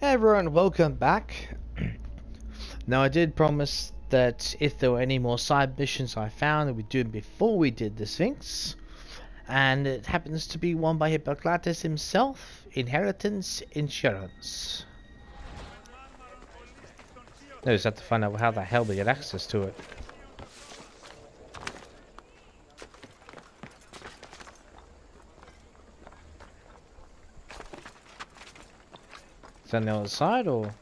Hey everyone, welcome back. Now I did promise that if there were any more side missions I found that we'd do before we did the Sphinx. And it happens to be one by Hippocrates himself, Inheritance Insurance. I just have to find out how the hell we get access to it. Is that on the other side or?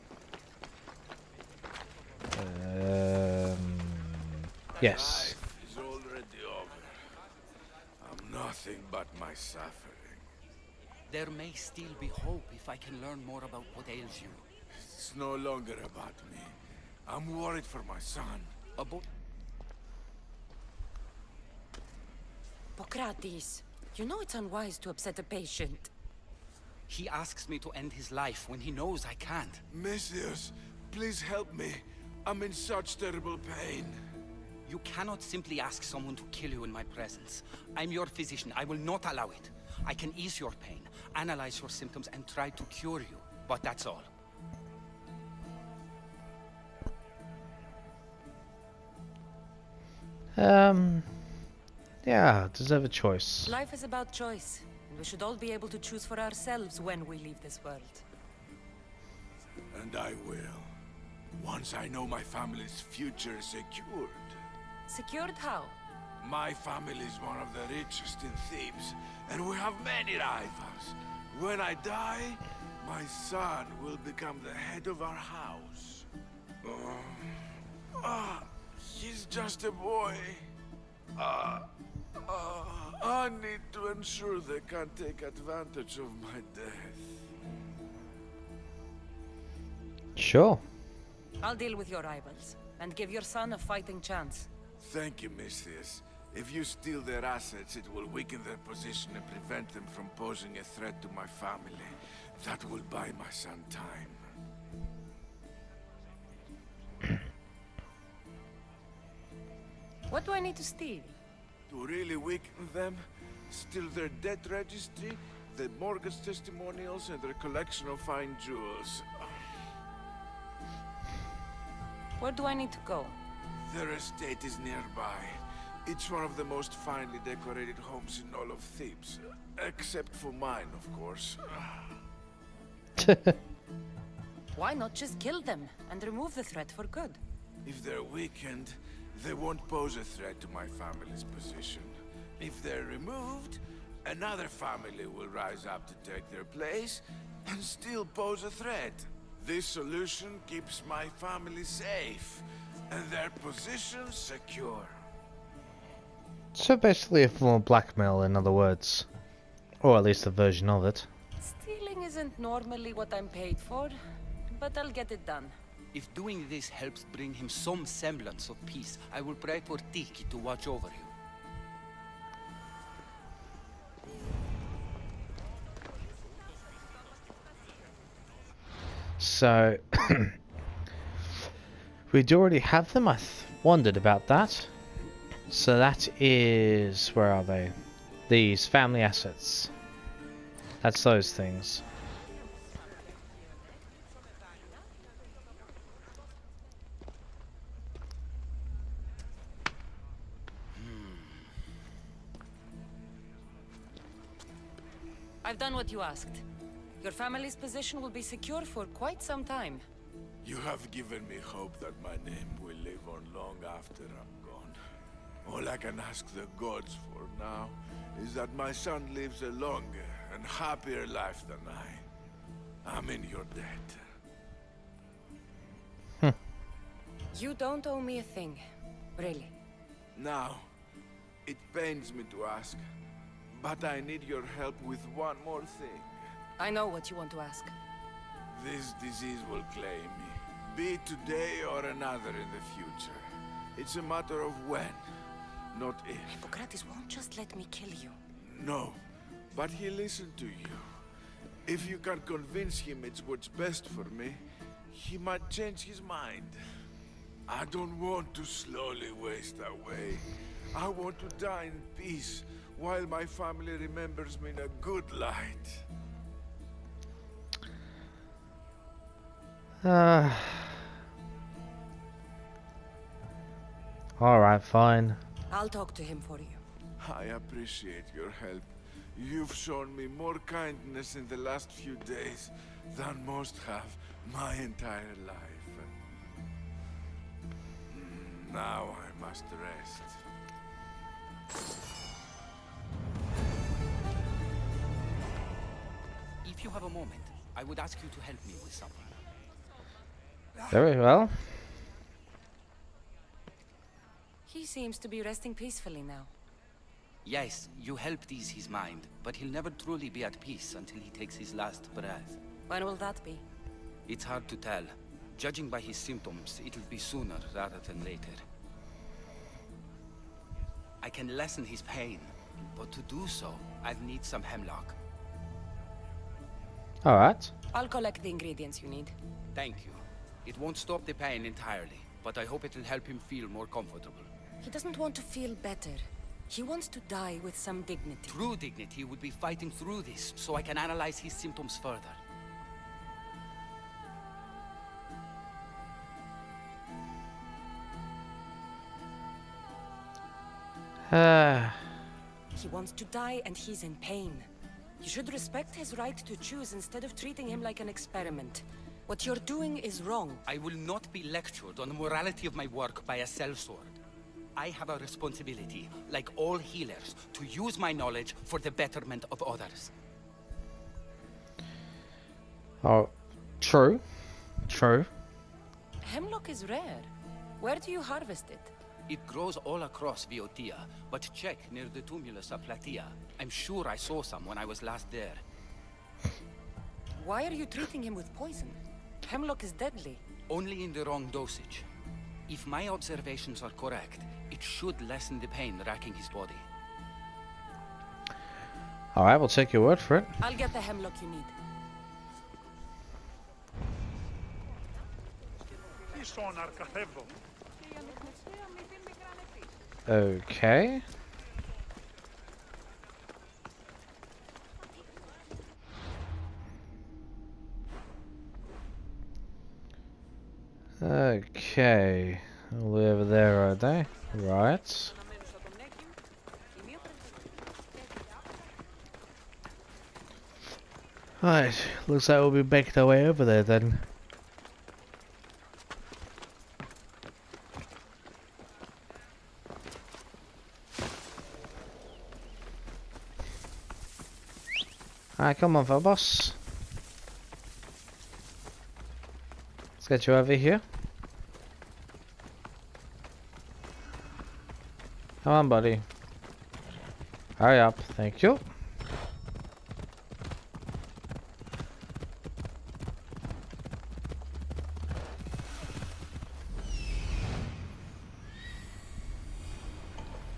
Yes. Life is already over. I'm nothing but my suffering. There may still be hope if I can learn more about what ails you. It's no longer about me. I'm worried for my son. About... Hippocrates, you know it's unwise to upset a patient. He asks me to end his life when he knows I can't. Messias, please help me. I'm in such terrible pain. You cannot simply ask someone to kill you in my presence. I'm your physician. I will not allow it. I can ease your pain, analyze your symptoms, and try to cure you. But that's all. Yeah, deserve a choice. Life is about choice, and we should all be able to choose for ourselves when we leave this world. And I will. Once I know my family's future is secured. Secured how? My family is one of the richest in Thebes, and we have many rivals. When I die, my son will become the head of our house. He's just a boy. I need to ensure they can't take advantage of my death. Sure. I'll deal with your rivals, and give your son a fighting chance. Thank you, Misthias. If you steal their assets, it will weaken their position and prevent them from posing a threat to my family. That will buy my son time. What do I need to steal? To really weaken them, steal their debt registry, their mortgage testimonials, and their collection of fine jewels. Where do I need to go? Their estate is nearby. It's one of the most finely decorated homes in all of Thebes. Except for mine, of course. Why not just kill them, and remove the threat for good? If they're weakened, they won't pose a threat to my family's position. If they're removed, another family will rise up to take their place and still pose a threat. This solution keeps my family safe and their position secure. So basically a form of blackmail, in other words. Or at least a version of it. Stealing isn't normally what I'm paid for, but I'll get it done. If doing this helps bring him some semblance of peace, I will pray for Tiki to watch over you. So, we'd already have them. I wondered about that. So that is, where are they? These family assets. That's those things. I've done what you asked. Your family's position will be secure for quite some time. You have given me hope that my name will live on long after I'm gone. All I can ask the gods for now is that my son lives a longer and happier life than I. I'm in your debt. You don't owe me a thing. Really. Now, it pains me to ask, but I need your help with one more thing. I know what you want to ask. This disease will claim me, be it today or another in the future. It's a matter of when, not if. Hippocrates won't just let me kill you. No, but he'll listen to you. If you can convince him it's what's best for me, he might change his mind. I don't want to slowly waste away. I want to die in peace, while my family remembers me in a good light. Alright, fine. I'll talk to him for you. I appreciate your help. You've shown me more kindness in the last few days than most have my entire life. Now I must rest. If you have a moment, I would ask you to help me with something. Very well. He seems to be resting peacefully now. Yes, you helped ease his mind, but he'll never truly be at peace until he takes his last breath. When will that be? It's hard to tell. Judging by his symptoms, it'll be sooner rather than later. I can lessen his pain, but to do so, I'd need some hemlock. Alright. I'll collect the ingredients you need. Thank you. It won't stop the pain entirely, but I hope it'll help him feel more comfortable. He doesn't want to feel better. He wants to die with some dignity. True dignity would be fighting through this, so I can analyze his symptoms further. He wants to die and he's in pain. You should respect his right to choose instead of treating him like an experiment. What you're doing is wrong. I will not be lectured on the morality of my work by a sellsword. I have a responsibility, like all healers, to use my knowledge for the betterment of others. Oh, true. True. Hemlock is rare. Where do you harvest it? It grows all across Viotia, but check near the Tumulus of Platea. I'm sure I saw some when I was last there. Why are you treating him with poison? Hemlock is deadly. Only in the wrong dosage. If my observations are correct, it should lessen the pain racking his body. Alright, we'll take your word for it. I'll get the hemlock you need. Okay. Okay. All the way over there, are they? Right. Right. Looks like we'll be making our way over there then. Alright, come on, Phobos. Let's get you over here. Come on, buddy. Hurry up, thank you.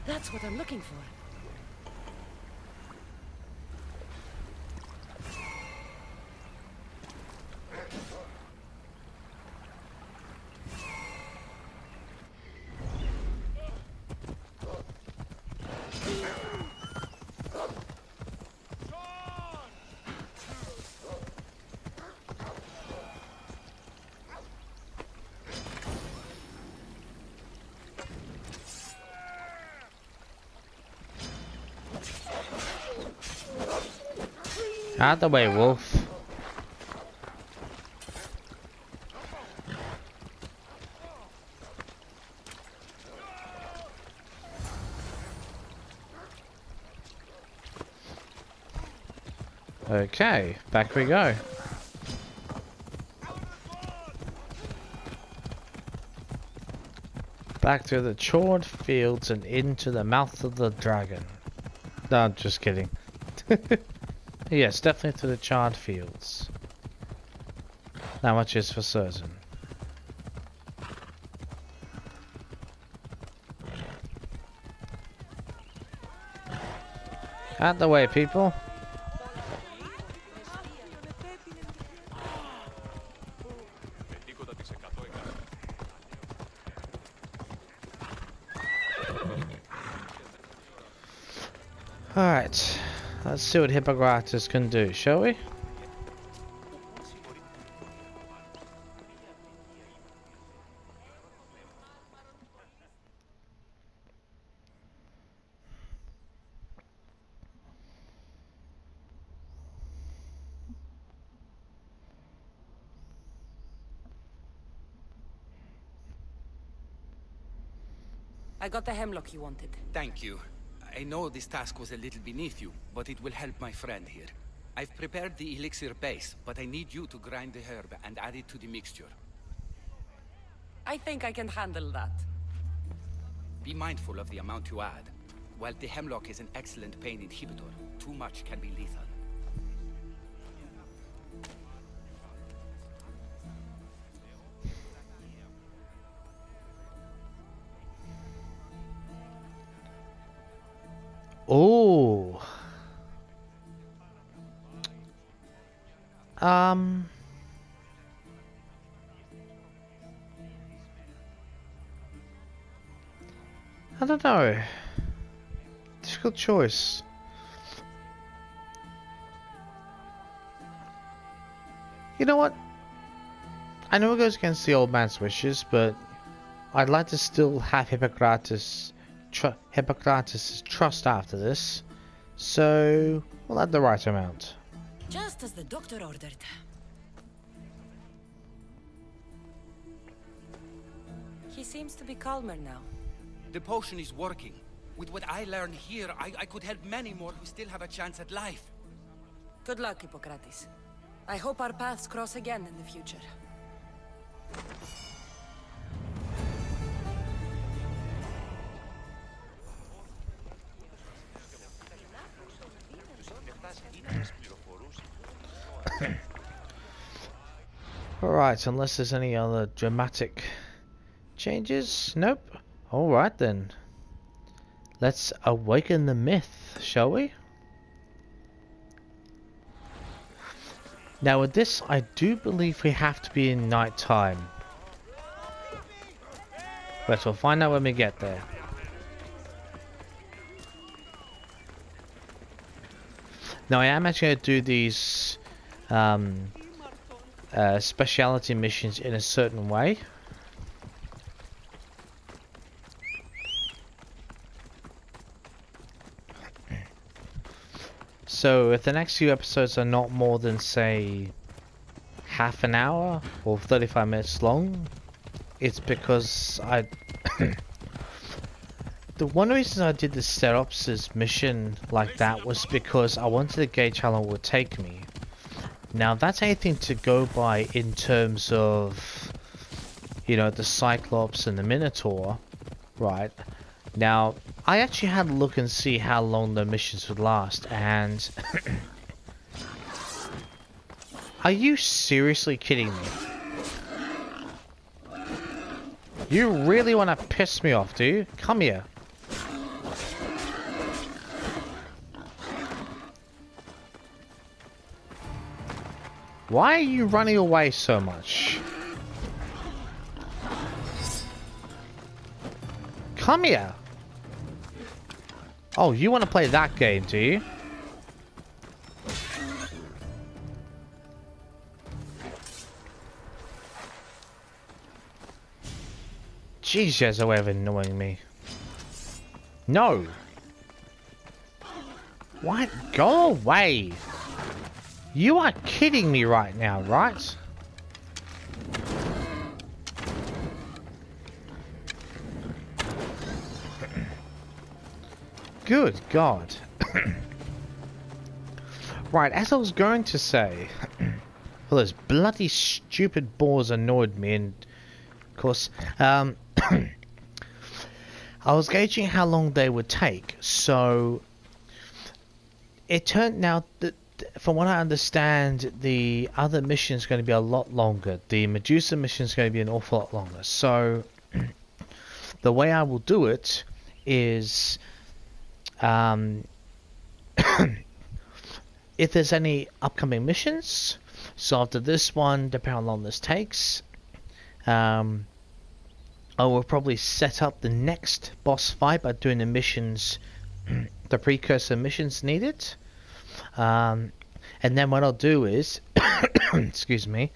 That's what I'm looking for. Out the way, wolf. Okay, back we go. Back through the charred fields and into the mouth of the dragon. No, just kidding. Yes, definitely through the charred fields. That much is for certain. Out the way, people. Alright, let's see what Hippogritus can do, shall we? I got the hemlock you wanted. Thank you. I know this task was a little beneath you, but it will help my friend here. I've prepared the elixir base, but I need you to grind the herb and add it to the mixture. I think I can handle that. Be mindful of the amount you add. While the hemlock is an excellent pain inhibitor, too much can be lethal. Oh. I don't know. Difficult choice. You know what? I know it goes against the old man's wishes, but I'd like to still have Hippocrates' trust after this, so we'll add the right amount. Just as the doctor ordered. He seems to be calmer now. The potion is working. With what I learned here, I could help many more who still have a chance at life. Good luck, Hippocrates. I hope our paths cross again in the future. Alright, unless there's any other dramatic changes? Nope. Alright then. Let's awaken the myth, shall we? Now with this, I do believe we have to be in night time. But we'll find out when we get there. Now I am actually going to do these speciality missions in a certain way. So if the next few episodes are not more than, say, half an hour or 35 minutes long, it's because the one reason I did the Steropsis mission like that was because I wanted to gauge how long it would take me. Now that's anything to go by in terms of, you know, the Cyclops and the Minotaur, right? Now, I actually had to look and see how long the missions would last, and are you seriously kidding me? You really want to piss me off, do you? Come here. Why are you running away so much? Come here. Oh, you want to play that game, do you? Jeez, she has a way of annoying me. No. What? Go away. You are kidding me right now, right? Good God. Right, as I was going to say, well, those bloody stupid boars annoyed me, and of course, I was gauging how long they would take, so it turned out that, from what I understand, the other mission is going to be a lot longer. The Medusa mission is going to be an awful lot longer, so the way I will do it is, if there's any upcoming missions, so after this one, depending on how long this takes, I will probably set up the next boss fight by doing the missions, the precursor missions needed, and then what I'll do is, excuse me,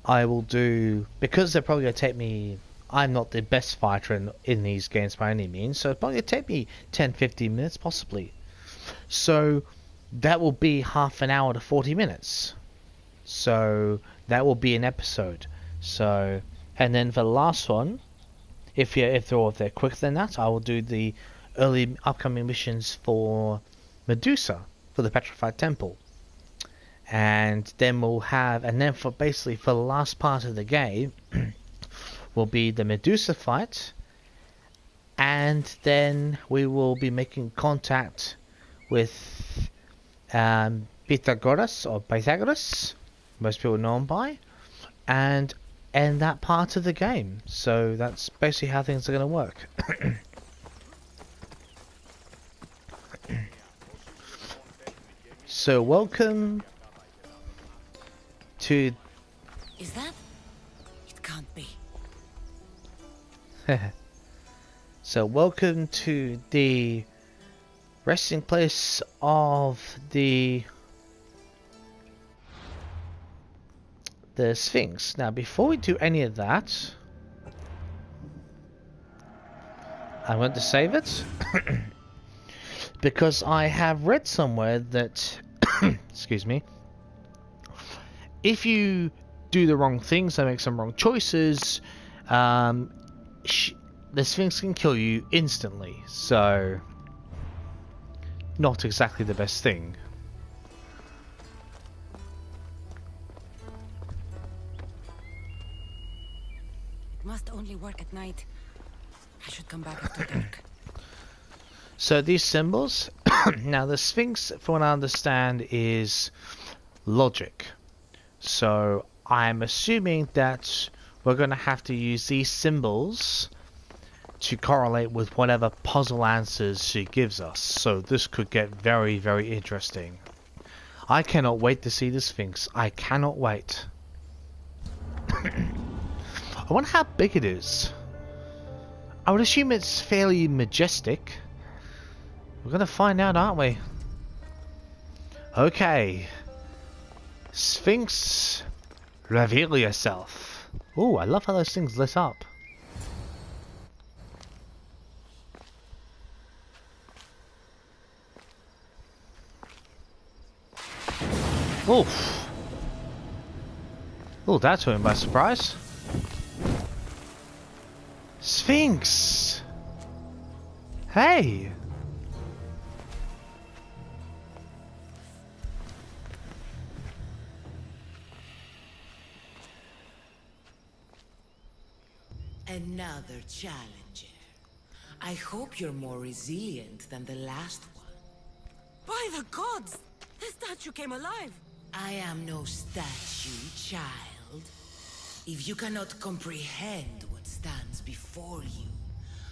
I will do, because they're probably going to take me, I'm not the best fighter in these games by any means, so it's probably going to take me 10-15 minutes possibly. So that will be half an hour to 40 minutes. So that will be an episode. So, and then for the last one, if they're quicker than that, I will do the early upcoming missions for Medusa for the Petrified Temple, and then for basically for the last part of the game will be the Medusa fight, and then we will be making contact with Pythagoras, most people know him by, and end that part of the game. So that's basically how things are going to work. So welcome to... Is that? It can't be. So welcome to the resting place of the Sphinx. Now before we do any of that, I'm going to save it because I have read somewhere that excuse me, if you do the wrong things and make some wrong choices, the Sphinx can kill you instantly, so not exactly the best thing. It must only work at night. I should come back after dark. So these symbols, now the Sphinx, from what I understand, is logic. So I'm assuming that we're going to have to use these symbols to correlate with whatever puzzle answers she gives us. So this could get very, very interesting. I cannot wait to see the Sphinx. I cannot wait. I wonder how big it is. I would assume it's fairly majestic. We're gonna find out, aren't we? Okay. Sphinx, reveal yourself. Ooh, I love how those things lit up. Oof. Oh, that took him by surprise. Sphinx! Hey! Another challenger. I hope you're more resilient than the last one. By the gods! The statue came alive! I am no statue, child. If you cannot comprehend what stands before you,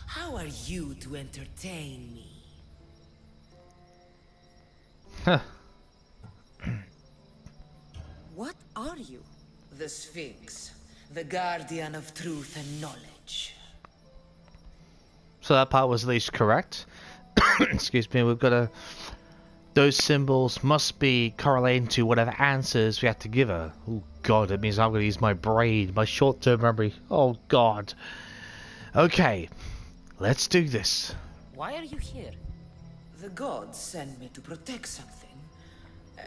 how are you to entertain me? Huh. What are you? The Sphinx, the guardian of truth and knowledge. So that part was at least correct. Excuse me, we've got to... Those symbols must be correlating to whatever answers we have to give her. Oh god, it means I'm going to use my brain, my short-term memory. Oh god. Okay, let's do this. Why are you here? The gods sent me to protect something,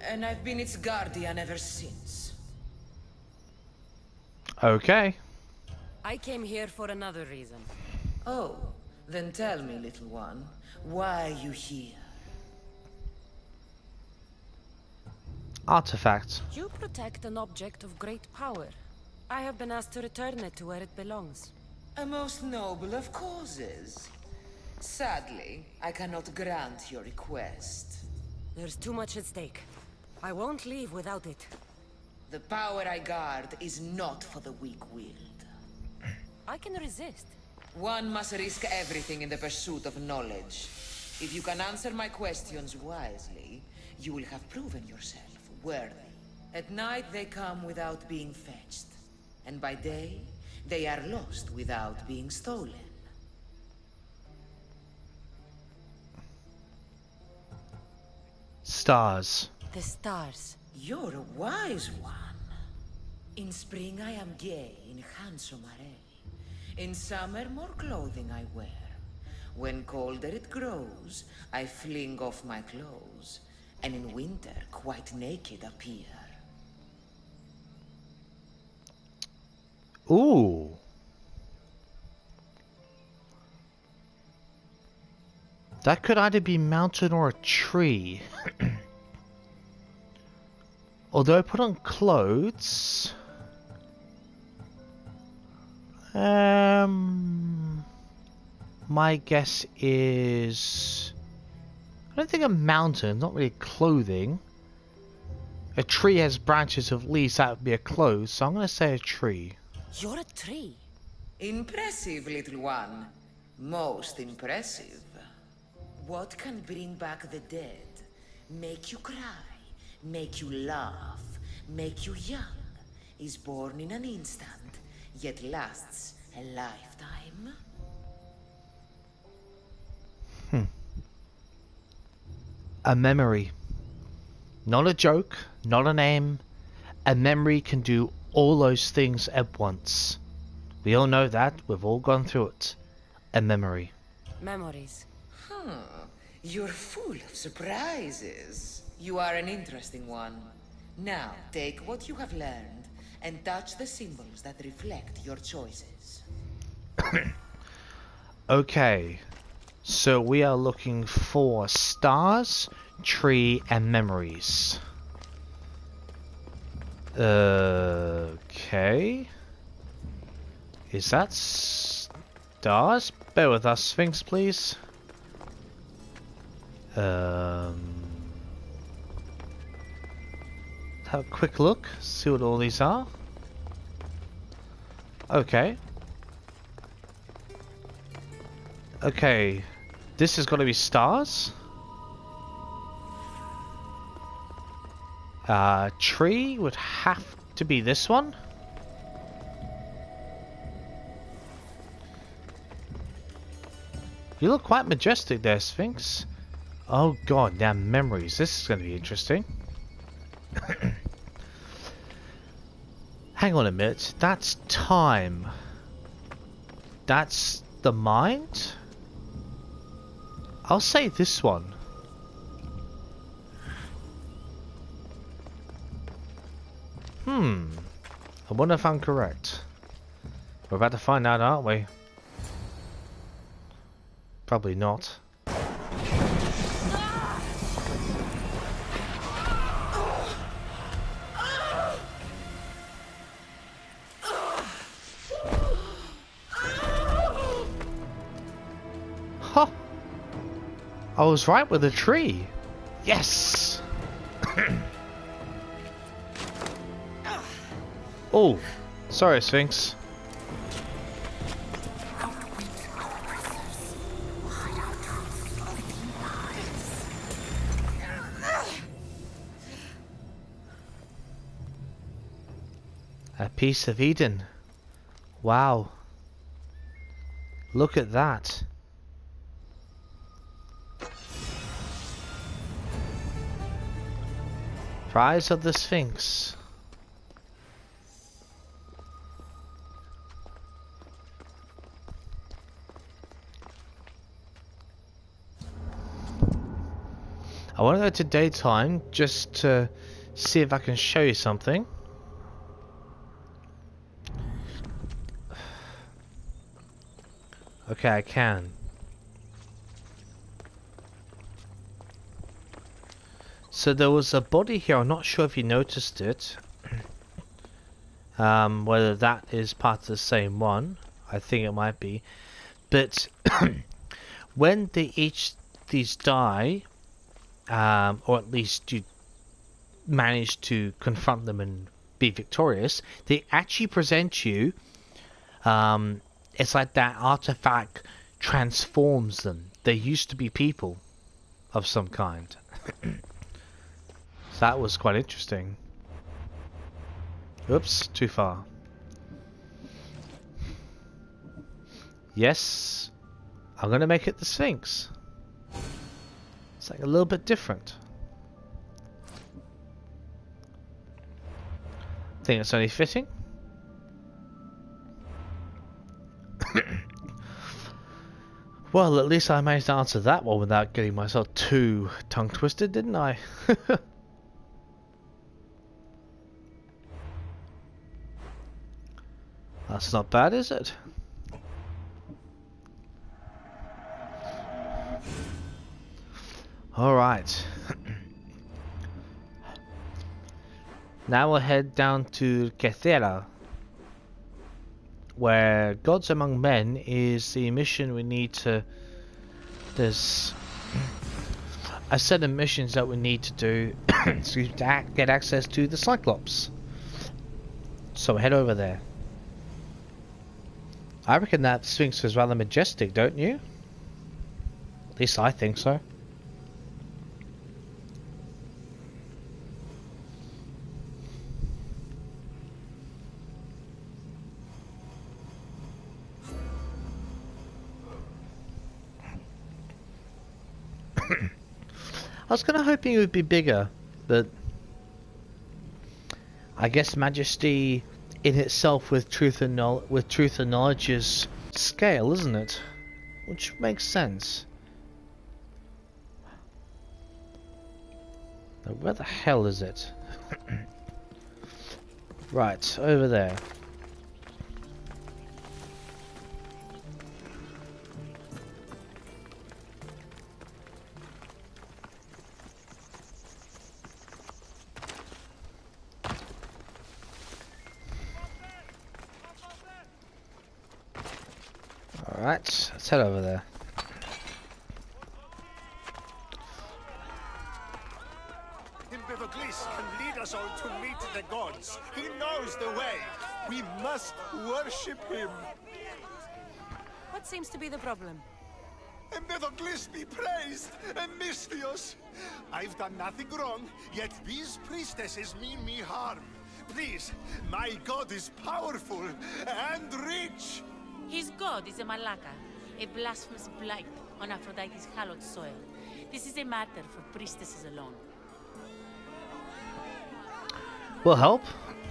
and I've been its guardian ever since. Okay. I came here for another reason. Oh, then tell me, little one, why are you here? Artifact. You protect an object of great power. I have been asked to return it to where it belongs. A most noble of causes. Sadly, I cannot grant your request. There's too much at stake. I won't leave without it. The power I guard is not for the weak-willed. I can resist. One must risk everything in the pursuit of knowledge. If you can answer my questions wisely, you will have proven yourself worthy. At night they come without being fetched, and by day they are lost without being stolen. Stars. The stars. You're a wise one. In spring I am gay in handsome array. In summer more clothing I wear. When colder it grows, I fling off my clothes, and in winter quite naked appear. Ooh. That could either be mountain or a tree. Although I put on clothes. My guess is... I don't think a mountain, not really clothing. A tree has branches of leaves, that would be a clothes, so I'm going to say a tree. You're a tree. Impressive, little one. Most impressive. What can bring back the dead? Make you cry, make you laugh, make you young. Is born in an instant, yet lasts a lifetime. A memory. Not a joke, not a name. A memory can do all those things at once. We all know that, we've all gone through it. A memory. Memories. You're full of surprises. You are an interesting one. Now, take what you have learned and touch the symbols that reflect your choices. Okay. So we are looking for stars, tree, and memories. Okay. Is that stars? Bear with us, Sphinx, please. Have a quick look, see what all these are. Okay. Okay. This has got to be stars. Tree would have to be this one. You look quite majestic there, Sphinx. Oh god, now memories. This is going to be interesting. Hang on a minute. That's time. That's the mind? I'll say this one. I wonder if I'm correct. We're about to find out, aren't we? Probably not. Huh! I was right with the tree. Yes! Oh, sorry, Sphinx. A piece of Eden. Wow. Look at that. Prize of the Sphinx. I want to go to daytime just to see if I can show you something. Okay, I can. So there was a body here, I'm not sure if you noticed it. Whether that is part of the same one. I think it might be. But when these die, or at least you manage to confront them and be victorious, they actually present you, it's like that artifact transforms them. They used to be people of some kind. So that was quite interesting. Oops, too far. Yes, I'm gonna make it the Sphinx. It's like a little bit different. I think it's only fitting. Well, at least I managed to answer that one without getting myself too tongue-twisted, didn't I? That's not bad, is it? Alright. Now we'll head down to Kethera, where Gods Among Men is the mission we need to... There's a set of missions that we need to do excuse me, to get access to the Cyclops. So head over there. I reckon that Sphinx is rather majestic, don't you? At least I think so. I was kind of hoping it would be bigger, but I guess majesty in itself with truth and knowledge's scale, isn't it? Which makes sense. Now, where the hell is it? Right, over there. Alright, let's head over there. Empedocles can lead us all to meet the gods. He knows the way. We must worship him. What seems to be the problem? Empedocles be praised, and Mystios. I've done nothing wrong, yet these priestesses mean me harm. Please, my god is powerful and rich. His god is a Malaka, a blasphemous blight on Aphrodite's hallowed soil. This is a matter for priestesses alone. Will help.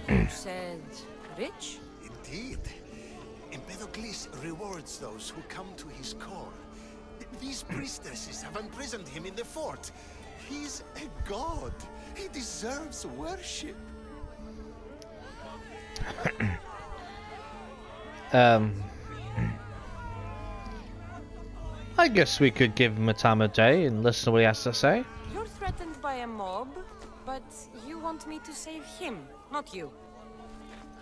You said rich? Indeed. Empedocles rewards those who come to his call. These priestesses have imprisoned him in the fort. He's a god. He deserves worship. I guess we could give him a time of day and listen to what he has to say. You're threatened by a mob, but you want me to save him, not you.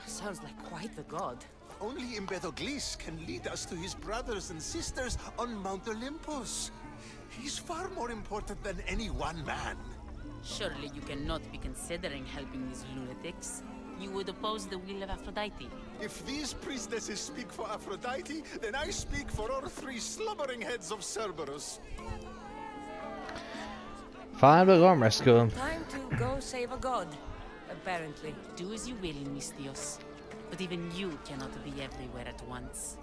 Sounds like quite the god. Only Empedocles can lead us to his brothers and sisters on Mount Olympus. He's far more important than any one man. Surely you cannot be considering helping these lunatics. You would oppose the will of Aphrodite. If these priestesses speak for Aphrodite, then I speak for all three slumbering heads of Cerberus. Fine, we're going to rescue him. Time to go save a god, apparently. Do as you will, Mystios. But even you cannot be everywhere at once.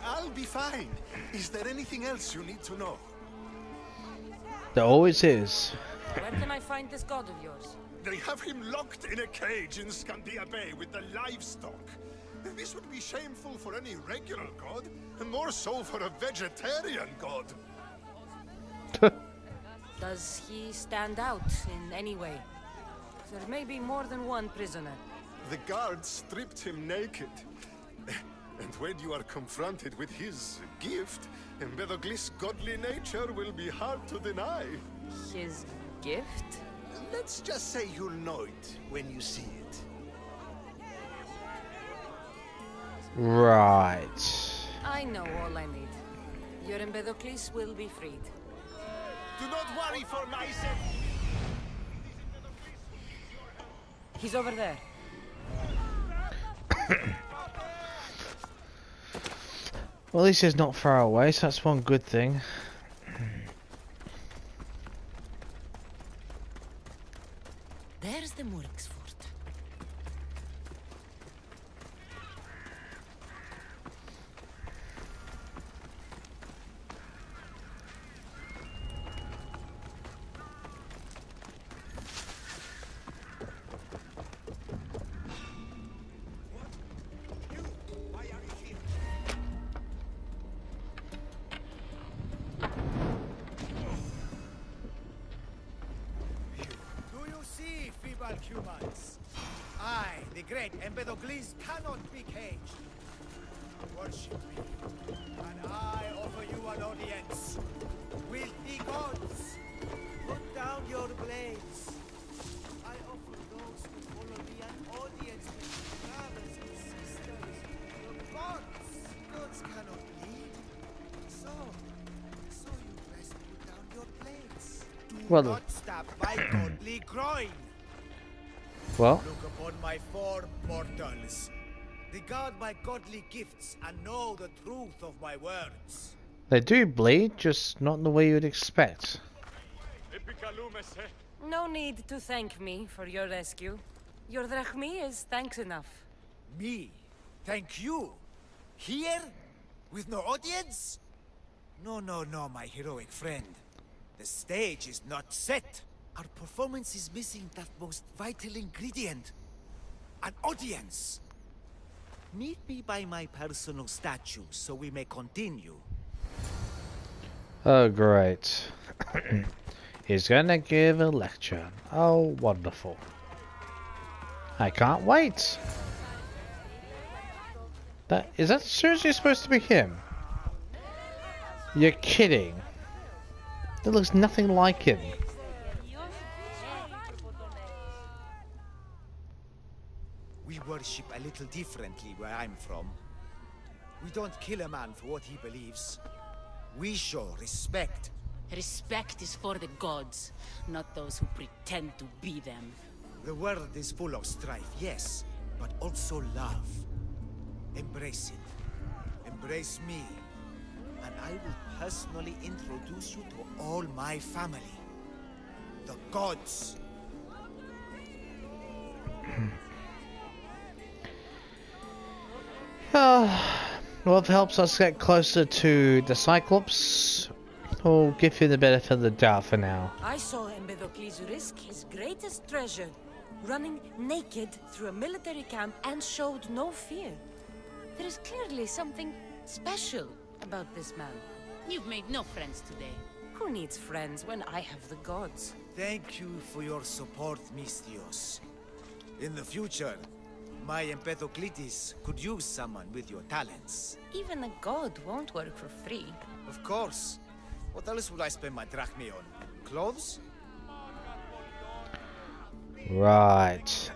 I'll be fine. Is there anything else you need to know? There always is. Where can I find this god of yours? They have him locked in a cage in Scandia Bay with the livestock. This would be shameful for any regular god, and more so for a vegetarian god. Does he stand out in any way? There may be more than one prisoner. The guards stripped him naked. And when you are confronted with his gift, Empedocles' godly nature will be hard to deny. His gift? Let's just say you'll know it when you see it. Right. I know all I need. Your Empedocles will be freed. Do not worry for myself. He's over there. Well, at least he's not far away, so that's one good thing. There's the Murex fort. Humans. I, the great Empedocles, cannot be caged. Worship me, and I offer you an audience. With the gods, put down your blades. I offer those who follow me an audience with brothers and sisters. The gods cannot bleed. So you best put down your blades. Do Well, not stab my godly groin. well, Look upon my form, mortals. Regard my godly gifts and know the truth of my words. they do bleed, just not in the way you'd expect. No need to thank me for your rescue. Your drachmi is thanks enough. Me? Thank you? Here? With no audience? No, my heroic friend. The stage is not set. Our performance is missing that most vital ingredient. An audience. Meet me by my personal statue so we may continue. Oh, great. He's gonna give a lecture. Oh, wonderful. I can't wait. Is that seriously supposed to be him? You're kidding. That looks nothing like him. We worship a little differently where I'm from. We don't kill a man for what he believes. We show respect. Respect is for the gods, not those who pretend to be them. The world is full of strife, yes, but also love. Embrace it. Embrace me. And I will personally introduce you to all my family. The gods. Well, if it helps us get closer to the Cyclops, we'll give you the benefit of the doubt for now. I saw Empedocles risk his greatest treasure, running naked through a military camp and showed no fear. There is clearly something special about this man. You've made no friends today. Who needs friends when I have the gods? Thank you for your support, Mystios. In the future, my Empedocles could use someone with your talents. Even a god won't work for free. Of course. What else would I spend my drachmi on? Clothes? Right.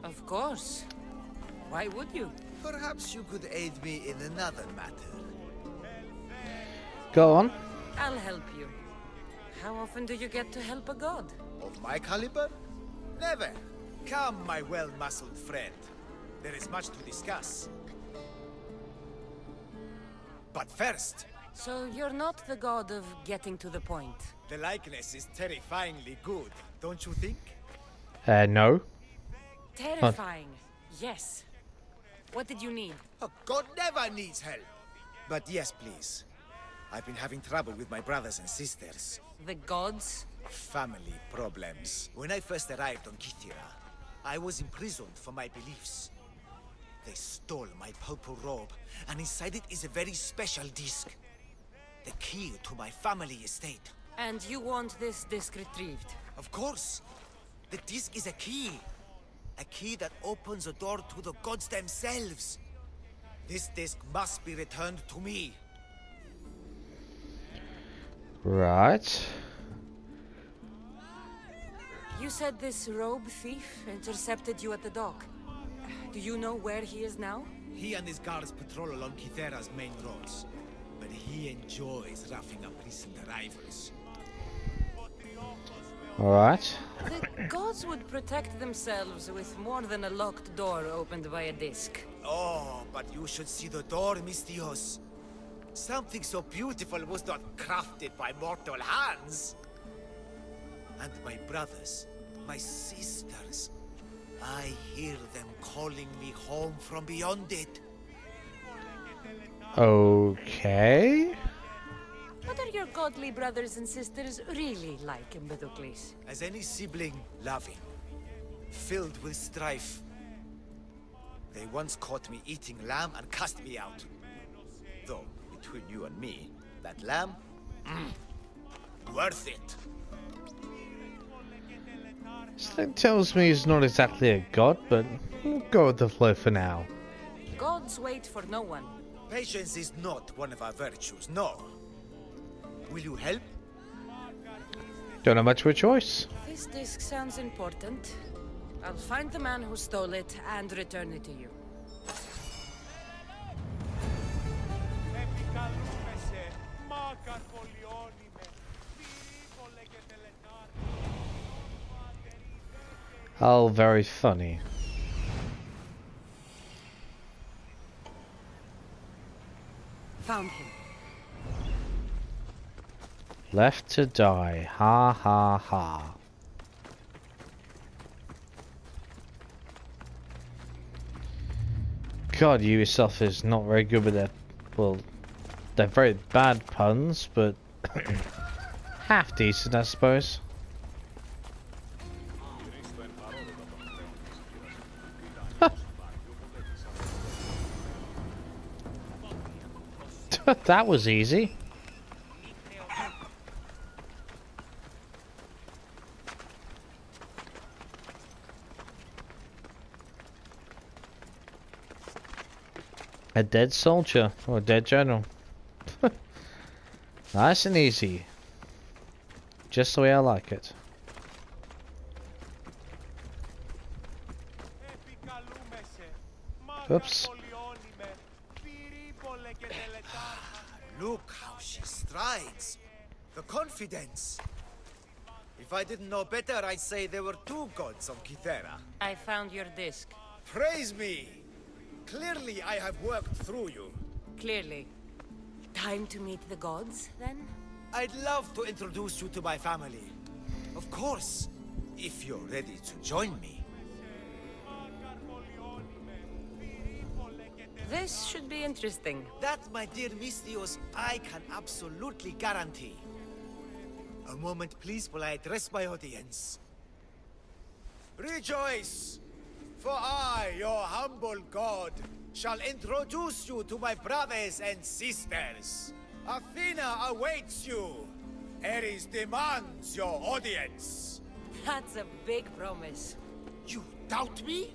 Of course. Why would you? Perhaps you could aid me in another matter. Go on. I'll help you. How often do you get to help a god? Of my caliber? Never. Come, my well-muscled friend. There is much to discuss. But first... So you're not the god of getting to the point. The likeness is terrifyingly good, don't you think? No. Terrifying. Yes. What did you need? A god never needs help. But yes, please. I've been having trouble with my brothers and sisters. The gods? Family problems. When I first arrived on Kythera, I was imprisoned for my beliefs. They stole my purple robe, and inside it is a very special disc. The key to my family estate. And you want this disc retrieved? Of course. The disc is a key. A key that opens a door to the gods themselves. This disc must be returned to me. Right. You said this robe thief intercepted you at the dock. Do you know where he is now? He and his guards patrol along Kythera's main roads. But he enjoys roughing up recent arrivals. Alright. The gods would protect themselves with more than a locked door opened by a disc. Oh, but you should see the door, Mystios. Something so beautiful was not crafted by mortal hands. And my brothers, my sisters, I hear them calling me home from beyond it. Okay. What are your godly brothers and sisters really like, Empedocles? As any sibling, loving, filled with strife. They once caught me eating lamb and cast me out. Though, between you and me, that lamb, worth it. Something tells me he's not exactly a god, but go with the flow for now. Gods wait for no one. Patience is not one of our virtues, no. Will you help? Don't have much of a choice. This disc sounds important. I'll find the man who stole it and return it to you. Oh, very funny. Found him. Left to die. Ha ha ha. God, you yourself is not very good with that. Well, they're very bad puns, but half decent, I suppose. That was easy. A dead soldier or a dead general. Nice and easy. Just the way I like it. Oops. Look how she strides. The confidence. If I didn't know better, I'd say there were two gods on Kythera. I found your disc. Praise me! Clearly I have worked through you. Clearly. Time to meet the gods, then? I'd love to introduce you to my family. Of course, if you're ready to join me. This should be interesting. That, my dear Mistios, I can absolutely guarantee. A moment, please, while I address my audience. Rejoice! For I, your humble god, shall introduce you to my brothers and sisters. Athena awaits you. Ares demands your audience. That's a big promise. You doubt me?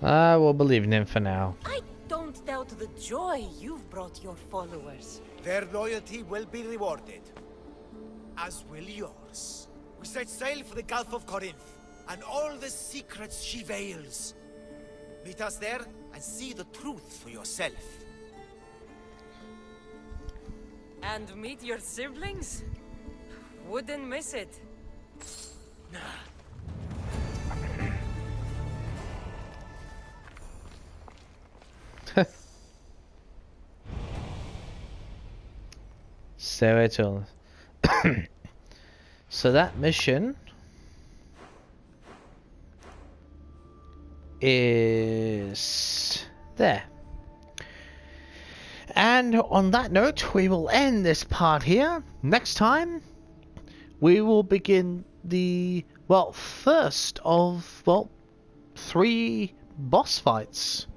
I will believe in him for now. I don't doubt the joy you've brought your followers. Their loyalty will be rewarded. As will yours. We set sail for the Gulf of Corinth, and all the secrets she veils. Meet us there, and see the truth for yourself. And meet your siblings? Wouldn't miss it. So so that mission is there. And on that note, we will end this part here. Next time, we will begin the, well, first of, well, 3 boss fights.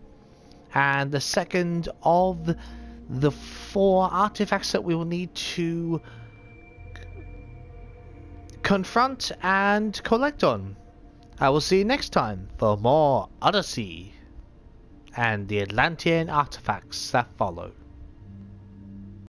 And the second of the 4 artifacts that we will need to confront and collect on. I will see you next time for more Odyssey and the Atlantean artifacts that follow.